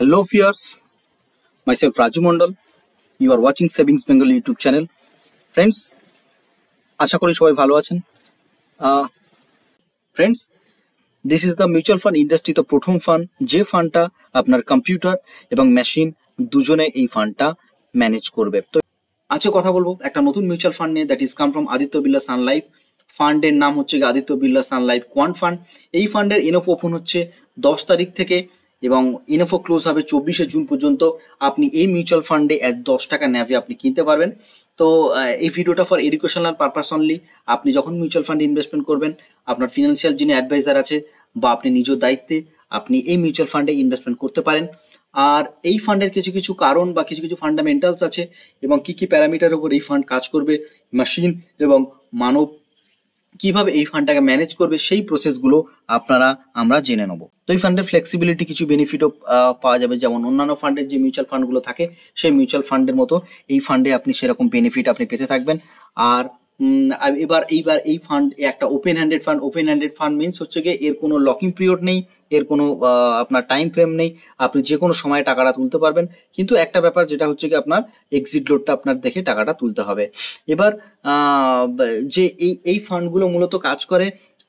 Hello viewers, myself Raju Mondal. You are watching Savings Bengal YouTube channel. Friends, আশা করি সবাই ভালো আছেন। Friends, this is the mutual fund industry তো প্রথম fund, যে ফান্ডটা আপনার কম্পিউটার এবং মেশিন দুজনে এই ফান্ডটা ম্যানেজ করবে। তো আজকে কথা বলবো একটা নতুন মিউচুয়াল ফান্ড নিয়ে, that is come from Aditya Birla Sun Life. ফান্ডের নাম হচ্ছে Aditya Birla Sun Life Quant fund. এই ফান্ডের এনএফ ওপেন হচ্ছে 10 তারিখ থেকে এবং এনএফও ক্লোজ হবে 24শে জুন পর্যন্ত। আপনি এই মিউচুয়াল ফান্ডে 10 টাকা ন্যাভে আপনি কিনতে পারবেন। তো এই ভিডিওটা ফর এডুকেশনাল পারপাস অনলি। আপনি যখন মিউচুয়াল ফান্ডে ইনভেস্টমেন্ট করবেন, আপনার ফিনান্সিয়াল যিনি অ্যাডভাইজার আছে বা আপনি নিজ দায়িত্বে আপনি এই মিউচুয়াল ফান্ডে ইনভেস্টমেন্ট করতে পারেন। আর এই ফান্ডের কিছু কিছু কারণ বা কিছু কিছু ফান্ডামেন্টালস আছে এবং কি কি প্যারামিটারের উপর এই ফান্ড কাজ করবে, মেশিন এবং মানব কিভাবে এই ফান্ডটাকে ম্যানেজ করবে, সেই প্রসেসগুলো আমরা জেনে নেব। তো এই ফান্ডের ফ্লেক্সিবিলিটি কিছু বেনিফিটও পাওয়া যাবে, যেমন অন্যান্য ফান্ডের যে মিউচুয়াল ফান্ডগুলো থাকে সেই মিউচুয়াল ফান্ডের মতো এই ফান্ডে আপনি সেরকম বেনিফিট আপনি পেতে থাকবেন। আর এইবার এই ফান্ড একটা open handed fund. Open handed fund means হচ্ছে গিয়ে এর কোনো লকিং পিরিয়ড নেই, এর কোনো আপনার টাইম ফ্রেম নেই, আপনি যে কোনো সময় টাকাটা তুলতে পারবেন। কিন্তু একটা ব্যাপার যেটা হচ্ছে কি আপনার এক্সিট লোডটা আপনার দেখে টাকাটা তুলতে হবে। এবার যে এই ফান্ডগুলো মূলত কাজ করে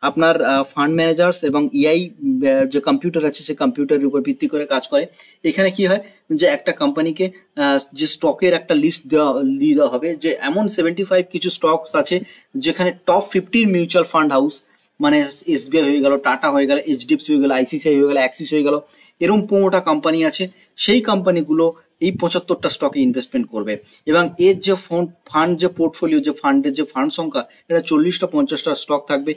আপনার ফান্ড ম্যানেজার্স এবং ইআই যে কম্পিউটার আছে সেই কম্পিউটারের উপর ভিত্তি করে কাজ করে। এখানে কি হয় যে একটা কোম্পানিকে যে স্টকের একটা লিস্ট দেওয়া হবে, যে এমন 75 কিছু স্টকস আছে যেখানে টপ 15 মিউচুয়াল ফান্ড হাউস, মানে এসবিআই হয়ে গেল, টাটা হয়ে গেল, এইচডিএফসি হয়ে গেল, আইসিসিআই হয়ে গেল, অ্যাক্সিস হয়ে গেল, এরকম 15টা কোম্পানি আছে। সেই কোম্পানিগুলো এই 75টা স্টকে ইনভেস্টমেন্ট করবে এবং এর যে ফান্ড যে পোর্টফোলিও, যে ফান্ডের যে ফান্ড সংখ্যা, এটা 40টা 50টা স্টক থাকবে।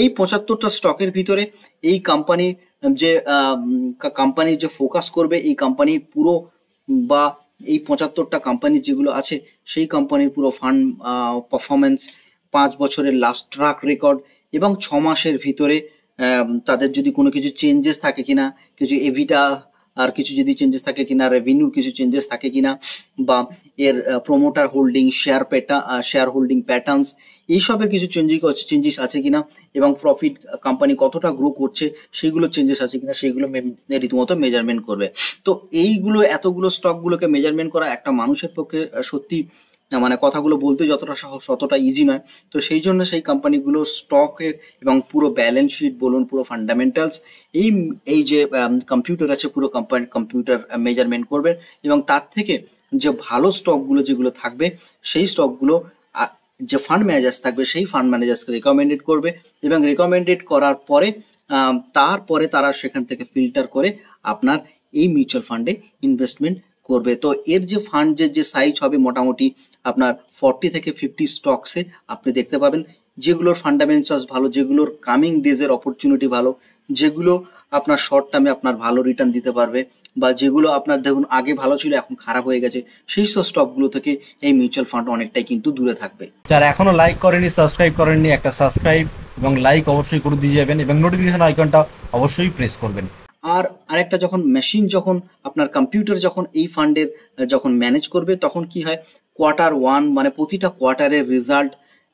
এই 75টা স্টকের ভিতরে এই কোম্পানি যে ফোকাস করবে, এই কোম্পানির পুরো বা এই 75টা কোম্পানি যেগুলো আছে সেই কোম্পানির পুরো ফান্ড পারফরমেন্স, 5 বছরের লাস্ট ট্র্যাক রেকর্ড এবং 6 মাসের ভিতরে তাদের যদি কোনো কিছু চেঞ্জেস থাকে কিনা, কিছু এভিটা আর কিছু যদি চেঞ্জেস থাকে কিনা, রেভিনিউ কিছু চেঞ্জেস থাকে কিনা, বা এর promoter holding, share holding patterns, এইসবের কিছু চেঞ্জেস আছে কিনা, এবং প্রফিট কোম্পানি কতটা গ্রো করছে সেইগুলো চেঞ্জেস আছে কিনা, সেইগুলো রীতিমতো মেজারমেন্ট করবে। তো এইগুলো এতগুলো স্টকগুলোকে মেজারমেন্ট করা একটা মানুষের পক্ষে সত্যি মানে কথাগুলো বলতে যতটা সহজ ততটা ইজি নয়। তো সেই জন্য সেই কোম্পানিগুলো স্টকের এবং পুরো ব্যালেন্স শিট বলুন, পুরো ফান্ডামেন্টালস এই যে কম্পিউটার আছে পুরো কম্পিউটার মেজারমেন্ট করবে এবং তার থেকে যে ভালো স্টকগুলো যেগুলো থাকবে সেই স্টকগুলো যে ফান্ড ম্যানেজার্স থাকবে সেই ফান্ড ম্যানেজার্সকে রেকমেন্ডেড করবে এবং রেকমেন্ডেড করার পরে তারপরে তারা সেখান থেকে ফিল্টার করে আপনার এই মিউচুয়াল ফান্ডে ইনভেস্টমেন্ট করবে। তো এর যে ফান্ডের যে সাইজ হবে মোটামুটি আপনার 40 থেকে 50 স্টকসে আপনি দেখতে পাবেন, যেগুলোর ফান্ডামেন্টালস ভালো, যেগুলোর কামিং ডেজের অপরচুনিটি ভালো, যেগুলো আপনার শর্ট টার্মে আপনার ভালো রিটার্ন দিতে পারবে, বা যেগুলো আপনার দেখুন আগে ভালো ছিল এখন খারাপ হয়ে গেছে, সেই সব স্টকগুলো থেকে এই মিউচুয়াল ফান্ড অনেকটাই কিন্তু দূরে থাকবে। যারা এখনো লাইক করেনি, সাবস্ক্রাইব করেননি, একটা সাবস্ক্রাইব এবং লাইক অবশ্যই করে দিয়ে যাবেন এবং নোটিফিকেশন আইকনটা অবশ্যই প্রেস করবেন। আর আরেকটা, যখন মেশিন যখন আপনার কম্পিউটার যখন এই ফান্ডের যখন ম্যানেজ করবে, তখন কি হয় Q1 মানে প্রতিটা কোয়ার্টারের রেজাল্ট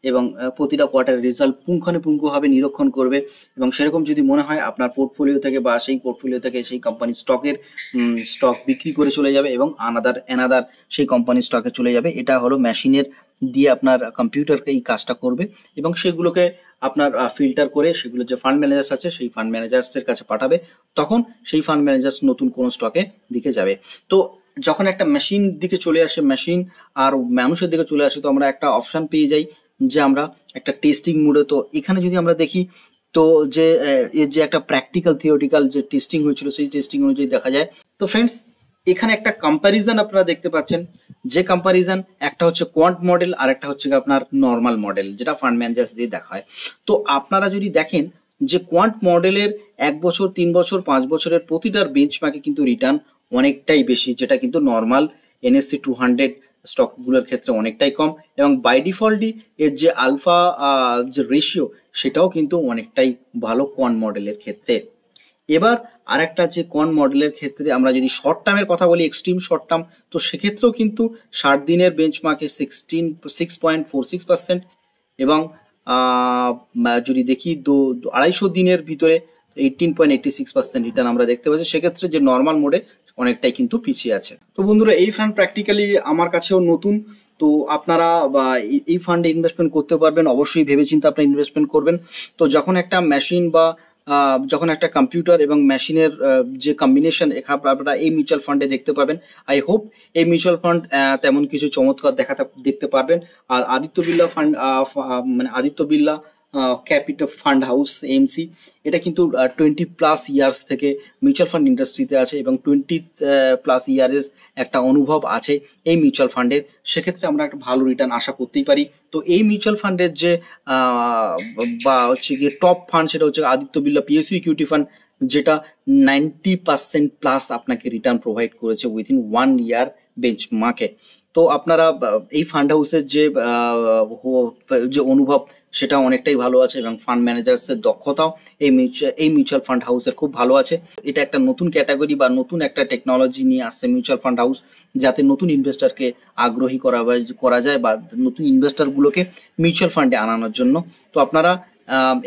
এবং প্রতিটা কোয়ার্টারের রেজাল্ট পুঙ্খানুপুঙ্খভাবে নিরীক্ষণ করবে এবং সেরকম যদি মনে হয় আপনার পোর্টফোলিও থেকে বা সেই পোর্টফোলিও থেকে সেই কোম্পানির স্টক বিক্রি করে চলে যাবে এবং এনাদার সেই কোম্পানির স্টকে চলে যাবে। এটা হলো মেশিনের দিয়ে আপনার কম্পিউটারকে এই কাজটা করবে এবং সেগুলোকে আপনার ফিল্টার করে সেগুলো যে ফান্ড ম্যানেজার্স আছে সেই ফান্ড ম্যানেজার্সের কাছে পাঠাবে, তখন সেই ফান্ড ম্যানেজার্স নতুন কোনো স্টকে দিকে যাবে। তো যখন একটা মেশিন দিকে চলে আসে, মেশিন আর মানুষের দিকে চলে আসে, তো আমরা একটা অপশন পেয়ে যাই যে আমরা একটা টেস্টিং মোডে। তো এখানে যদি আমরা দেখি তো যে এর যে একটা প্র্যাকটিক্যাল থিওরিটিক্যাল যে টেস্টিং হয়েছিল সেই টেস্টিং অনুযায়ী দেখা যায়। তো ফ্রেন্ডস, এখানে একটা কম্প্যারিজন আপনারা দেখতে পাচ্ছেন, যে কম্প্যারিজন একটা হচ্ছে কোয়ান্ট মডেল আর একটা হচ্ছে আপনার নর্মাল মডেল, যেটা ফান্ড ম্যানেজার্স দিয়ে দেখা হয়। তো আপনারা যদি দেখেন যে কোয়ান্ট মডেলের 1 বছর, 3 বছর, 5 বছরের প্রতিটার বেঞ্চমার্কে কিন্তু রিটার্ন অনেকটাই বেশি, যেটা কিন্তু নর্মাল NSE 200 স্টকগুলোর ক্ষেত্রে অনেকটাই কম, এবং বাই ডিফল্টই এর যে আলফা যে রেশিও সেটাও কিন্তু অনেকটাই ভালো কোয়ান্ট মডেলের ক্ষেত্রে। এবার আরেকটা যে কোয়ান্ট মডেলের ক্ষেত্রে আমরা যদি শর্ট টার্মের কথা বলি, এক্সট্রিম শর্ট টার্ম, তো সেক্ষেত্রেও কিন্তু 60 দিনের বেঞ্চমার্কে 6.46% এবং যদি দেখি 250 দিনের ভিতরে 18.86% রিটার্ন আমরা দেখতে পাচ্ছি। সেক্ষেত্রে যে নর্মাল মোডে অনেকটাই কিন্তু পিছিয়ে আছে। তো বন্ধুরা, এই ফান্ড প্র্যাকটিক্যালি আমার কাছেও নতুন। তো আপনারা এই ফান্ডে ইনভেস্টমেন্ট করতে পারবেন, অবশ্যই ভেবেচিন্তে আপনারা ইনভেস্টমেন্ট করবেন। তো যখন একটা মেশিন বা যখন একটা কম্পিউটার এবং মেশিনের যে কম্বিনেশন আপনারা এই মিউচুয়াল ফান্ডে দেখতে পাবেন। আই হোপ এই মিউচুয়াল ফান্ড তেমন কিছু চমৎকার দেখতে পারবেন। আর আদিত্য বিড়লা ফান্ড মানে Aditya Birla capital fund house MC, এটা কিন্তু 20+ ইয়ার্স থেকে মিউচুয়াল ফান্ড ইন্ডাস্ট্রিতে আছে এবং 20+ ইয়ারের একটা অনুভব আছে এই মিউচুয়াল ফান্ডের। সেক্ষেত্রে আমরা একটা ভালো রিটার্ন আশা করতেই পারি। তো এই মিউচুয়াল ফান্ডের যে বা হচ্ছে গিয়ে টপ ফান্ড, সেটা হচ্ছে Aditya Birla PSU equity fund, যেটা 90%+ আপনাকে রিটার্ন প্রোভাইড করেছে উইথিন 1 ইয়ার বেঞ্চমার্কে। তো আপনারা এই ফান্ড হাউসের যে অনুভব সেটা অনেকটাই ভালো আছে এবং ফান্ড ম্যানেজার্সের দক্ষতাও এই মিউচুয়াল ফান্ড হাউসের খুব ভালো আছে। এটা একটা নতুন ক্যাটাগরি বা নতুন একটা টেকনোলজি নিয়ে আসছে মিউচুয়াল ফান্ড হাউস, যাতে নতুন ইনভেস্টরকে আগ্রহী করা যায় বা নতুন ইনভেস্টরগুলোকে মিউচুয়াল ফান্ডে আনানোর জন্য। তো আপনারা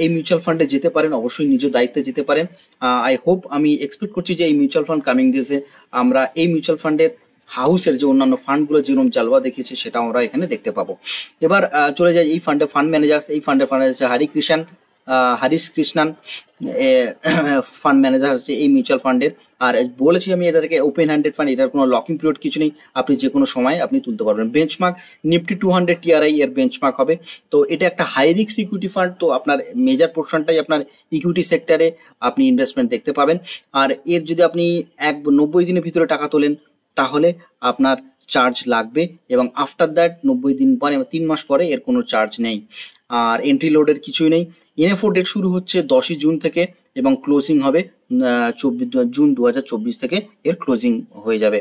এই মিউচুয়াল ফান্ডে যেতে পারেন, অবশ্যই নিজ দায়িত্বে যেতে পারেন। আই হোপ, আমি এক্সপেক্ট করছি যে এই মিউচুয়াল ফান্ড কামিং ডেজে আমরা এই মিউচুয়াল ফান্ডের হাউসের যে অন্যান্য ফান্ডগুলো যেরকম জালওয়া দেখিয়েছে সেটা আমরা এখানে দেখতে পাবো। এবার চলে যাই এই ফান্ডে ফান্ড ম্যানেজার্স। এই ফান্ডে হচ্ছে হরিশ কৃষ্ণান ফান্ড ম্যানেজার হচ্ছে এই মিউচুয়াল ফান্ডের। আর বলেছি আমি এটাকে ওপেন হ্যান্ডেড ফান্ড, এটার কোনো লকিং পিরিয়ড কিছু নেই, আপনি যে কোনো সময় আপনি তুলতে পারবেন। বেঞ্চমার্ক নিফটি 200 TRI এর বেঞ্চমার্ক হবে। তো এটা একটা হাই রিস্ক ইকুইটি ফান্ড, তো আপনার মেজর পোর্শনটাই আপনার ইকুইটি সেক্টরে আপনি ইনভেস্টমেন্ট দেখতে পাবেন। আর এর যদি আপনি 90 দিনের ভিতরে টাকা তোলেন তাহলে আপনার চার্জ লাগবে, এবং আফটার দ্যাট 90 দিন পরে 3 মাস পরে এর কোনো চার্জ নেই। আর এন্ট্রি লোডের কিছুই নেই। NFO ডেট শুরু হচ্ছে 10ই জুন থেকে এবং ক্লোজিং হবে 24 জুন 2024 থেকে এর ক্লোজিং হয়ে যাবে।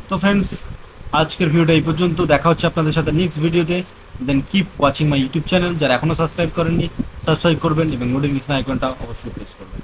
তো ফ্রেন্ডস, আজকের ভিডিওটা এই পর্যন্ত। দেখা হচ্ছে আপনাদের সাথে নেক্সট ভিডিওতে। Then keep watching my YouTube channel. যারা এখনও সাবস্ক্রাইব করেননি সাবস্ক্রাইব করবেন এবং নোটিফিকেশন আইকনটা অবশ্যই প্রেস করবেন।